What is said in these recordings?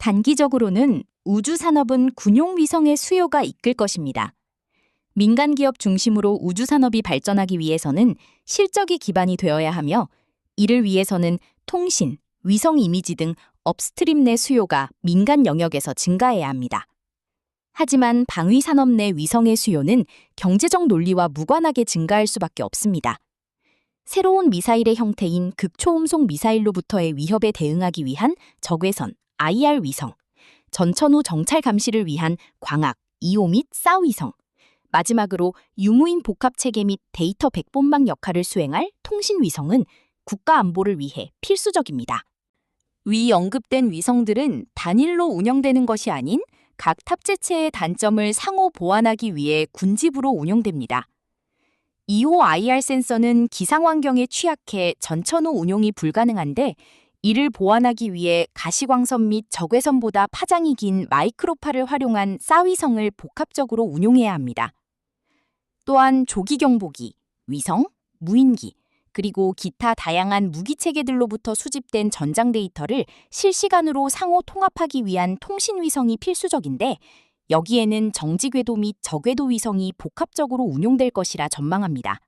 단기적으로는 우주산업은 군용위성의 수요가 이끌 것입니다. 민간 기업 중심으로 우주산업이 발전하기 위해서는 실적이 기반이 되어야 하며, 이를 위해서는 통신, 위성 이미지 등 업스트림 내 수요가 민간 영역에서 증가해야 합니다. 하지만 방위산업 내 위성의 수요는 경제적 논리와 무관하게 증가할 수밖에 없습니다. 새로운 미사일의 형태인 극초음속 미사일로부터의 위협에 대응하기 위한 적외선, IR 위성, 전천후 정찰 감시를 위한 광학, EO 및 SAR 위성, 마지막으로 유무인 복합체계 및 데이터 백본망 역할을 수행할 통신 위성은 국가 안보를 위해 필수적입니다. 위 언급된 위성들은 단일로 운영되는 것이 아닌 각 탑재체의 단점을 상호 보완하기 위해 군집으로 운용됩니다. EO-IR 센서는 기상 환경에 취약해 전천후 운용이 불가능한데, 이를 보완하기 위해 가시광선 및 적외선보다 파장이 긴 마이크로파를 활용한 SAR 위성을 복합적으로 운용해야 합니다. 또한 조기 경보기, 위성, 무인기, 그리고 기타 다양한 무기체계들로부터 수집된 전장 데이터를 실시간으로 상호 통합하기 위한 통신위성이 필수적인데, 여기에는 정지궤도 및 저궤도 위성이 복합적으로 운용될 것이라 전망합니다.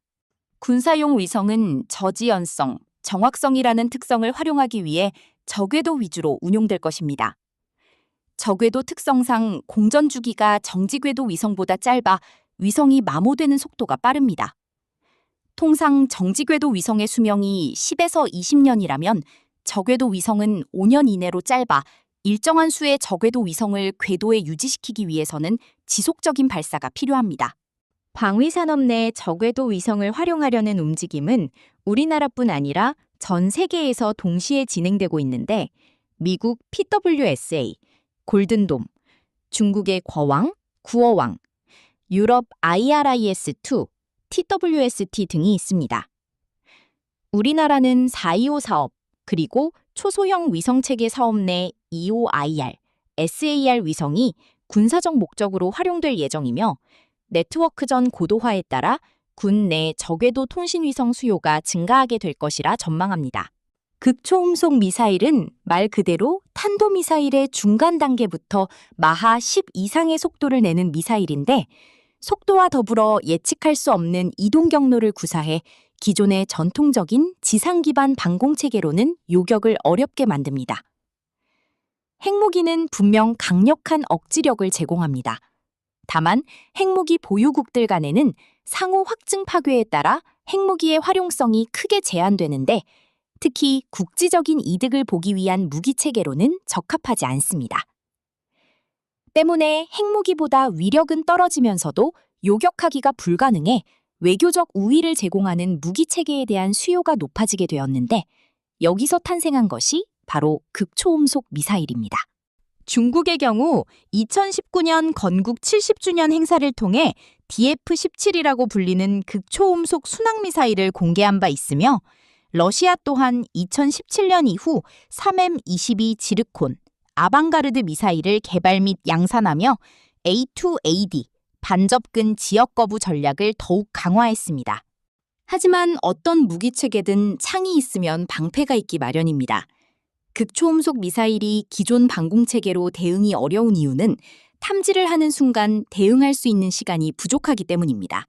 군사용 위성은 저지연성, 정확성이라는 특성을 활용하기 위해 저궤도 위주로 운용될 것입니다. 저궤도 특성상 공전 주기가 정지궤도 위성보다 짧아 위성이 마모되는 속도가 빠릅니다. 통상 정지궤도 위성의 수명이 10에서 20년이라면 저궤도 위성은 5년 이내로 짧아, 일정한 수의 저궤도 위성을 궤도에 유지시키기 위해서는 지속적인 발사가 필요합니다. 방위산업 내 저궤도 위성을 활용하려는 움직임은 우리나라뿐 아니라 전 세계에서 동시에 진행되고 있는데, 미국 PWSA, 골든돔, 중국의 거왕, 구어왕, 유럽 IRIS-2, TWST 등이 있습니다. 우리나라는 425 사업, 그리고 초소형 위성체계 사업 내 EO-IR, SAR 위성이 군사적 목적으로 활용될 예정이며, 네트워크전 고도화에 따라 군 내 저궤도 통신위성 수요가 증가하게 될 것이라 전망합니다. 극초음속 미사일은 말 그대로 탄도미사일의 중간 단계부터 마하 10 이상의 속도를 내는 미사일인데, 속도와 더불어 예측할 수 없는 이동 경로를 구사해 기존의 전통적인 지상 기반 방공체계로는 요격을 어렵게 만듭니다. 핵무기는 분명 강력한 억지력을 제공합니다. 다만 핵무기 보유국들 간에는 상호 확증 파괴에 따라 핵무기의 활용성이 크게 제한되는데, 특히 국지적인 이득을 보기 위한 무기체계로는 적합하지 않습니다. 때문에 핵무기보다 위력은 떨어지면서도 요격하기가 불가능해 외교적 우위를 제공하는 무기체계에 대한 수요가 높아지게 되었는데, 여기서 탄생한 것이 바로 극초음속 미사일입니다. 중국의 경우 2019년 건국 70주년 행사를 통해 DF-17이라고 불리는 극초음속 순항미사일을 공개한 바 있으며, 러시아 또한 2017년 이후 3M22 지르콘, 아방가르드 미사일을 개발 및 양산하며 A2AD, 반접근 지역 거부 전략을 더욱 강화했습니다. 하지만 어떤 무기체계든 창이 있으면 방패가 있기 마련입니다. 극초음속 미사일이 기존 방공체계로 대응이 어려운 이유는 탐지를 하는 순간 대응할 수 있는 시간이 부족하기 때문입니다.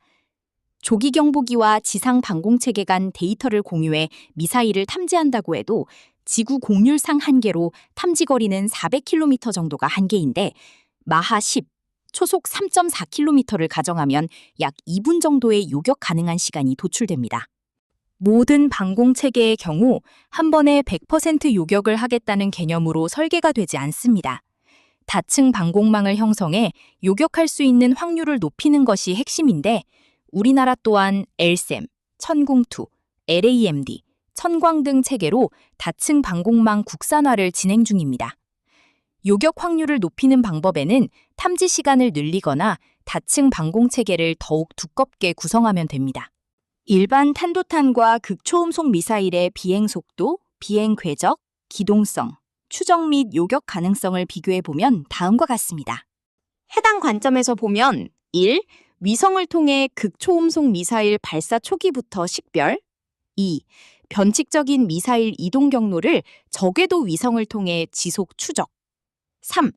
조기 경보기와 지상 방공체계 간 데이터를 공유해 미사일을 탐지한다고 해도 지구 공률상 한계로 탐지거리는 400km 정도가 한계인데, 마하 10, 초속 3.4km를 가정하면 약 2분 정도의 요격 가능한 시간이 도출됩니다. 모든 방공체계의 경우 한 번에 100% 요격을 하겠다는 개념으로 설계가 되지 않습니다. 다층 방공망을 형성해 요격할 수 있는 확률을 높이는 것이 핵심인데, 우리나라 또한 LSAM, 천궁2, LAMD, 천광 등 체계로 다층 방공망 국산화를 진행 중입니다. 요격 확률을 높이는 방법에는 탐지 시간을 늘리거나 다층 방공체계를 더욱 두껍게 구성하면 됩니다. 일반 탄도탄과 극초음속 미사일의 비행 속도, 비행 궤적, 기동성, 추적 및 요격 가능성을 비교해보면 다음과 같습니다. 해당 관점에서 보면 1. 위성을 통해 극초음속 미사일 발사 초기부터 식별. 2. 변칙적인 미사일 이동 경로를 저궤도 위성을 통해 지속 추적. 3.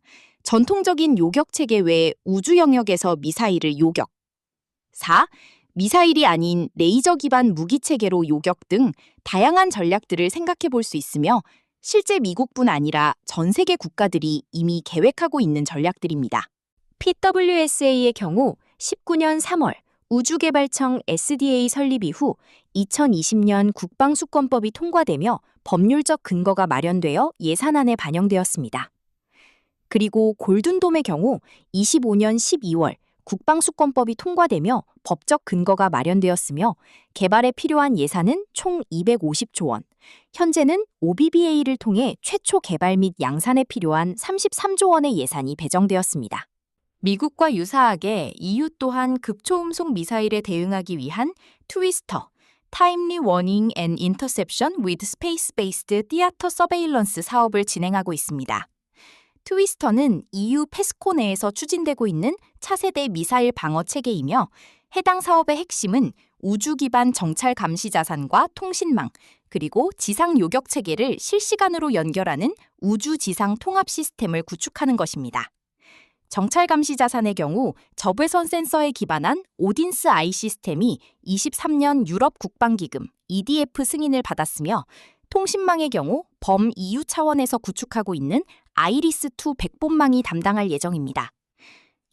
전통적인 요격 체계 외에 우주 영역에서 미사일을 요격. 4. 미사일이 아닌 레이저 기반 무기 체계로 요격 등 다양한 전략들을 생각해 볼 수 있으며 실제 미국뿐 아니라 전 세계 국가들이 이미 계획하고 있는 전략들입니다. PWSA의 경우 19년 3월 우주개발청 SDA 설립 이후 2020년 국방수권법이 통과되며 법률적 근거가 마련되어 예산안에 반영되었습니다. 그리고 골든돔의 경우 25년 12월 국방수권법이 통과되며 법적 근거가 마련되었으며 개발에 필요한 예산은 총 250조 원, 현재는 OBBA를 통해 최초 개발 및 양산에 필요한 33조 원의 예산이 배정되었습니다. 미국과 유사하게 EU 또한 급초음속 미사일에 대응하기 위한 트위스터, Timely Warning and Interception with Space-Based Theater Surveillance 사업을 진행하고 있습니다. 트위스터는 EU 페스코 내에서 추진되고 있는 차세대 미사일 방어 체계이며 해당 사업의 핵심은 우주 기반 정찰 감시 자산과 통신망, 그리고 지상 요격 체계를 실시간으로 연결하는 우주 지상 통합 시스템을 구축하는 것입니다. 정찰 감시 자산의 경우 적외선 센서에 기반한 오딘스 아이 시스템이 23년 유럽 국방기금 EDF 승인을 받았으며 통신망의 경우 범 EU 차원에서 구축하고 있는 아이리스2 백본망이 담당할 예정입니다.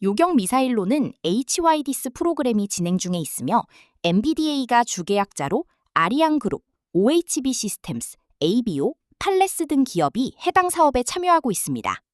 요격 미사일로는 HYDIS 프로그램이 진행 중에 있으며 MBDA가 주계약자로 아리앙그룹, OHB 시스템스, ABO, 팔레스 등 기업이 해당 사업에 참여하고 있습니다.